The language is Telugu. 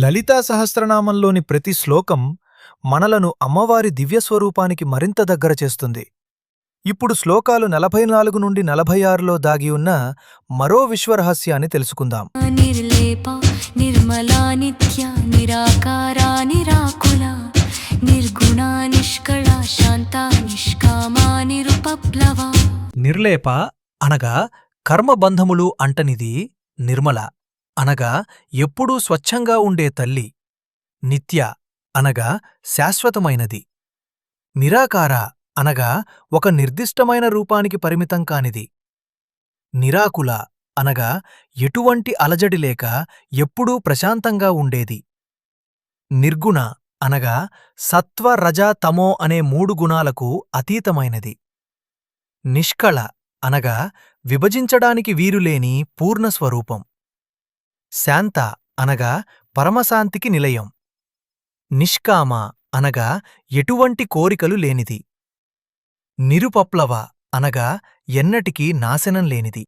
లలితా సహస్రనామంలోని ప్రతి శ్లోకం మనలను అమ్మవారి దివ్యస్వరూపానికి మరింత దగ్గర చేస్తుంది. ఇప్పుడు శ్లోకాలు 44 నుండి 46లో దాగి ఉన్న మరో విశ్వరహస్యాన్ని తెలుసుకుందాం. నిర్లేప నిర్మలా నిత్య నిరాకారా నిరాకులా నిర్గుణా నిష్కళా శాంతా నిష్కామా నిరుపప్లవా. నిర్లేప అనగా కర్మబంధములు అంటనిది, నిర్మల అనగా ఎప్పుడూ స్వచ్ఛంగా ఉండే తల్లి, నిత్య అనగా శాశ్వతమైనది, నిరాకార అనగా ఒక నిర్దిష్టమైన రూపానికి పరిమితం కానిది, నిరాకుల అనగా ఎటువంటి అలజడి లేక ఎప్పుడూ ప్రశాంతంగా ఉండేది, నిర్గుణ అనగా సత్వ రజ తమో అనే 3 గుణాలకు అతీతమైనది, నిష్కళ అనగా విభజించడానికి వీరులేని పూర్ణస్వరూపం, శాంత అనగా పరమశాంతికి నిలయం, నిష్కామ అనగా ఎటువంటి కోరికలు లేనిది, నిరుపప్లవ అనగా ఎన్నటికీ నాశనం లేనిది.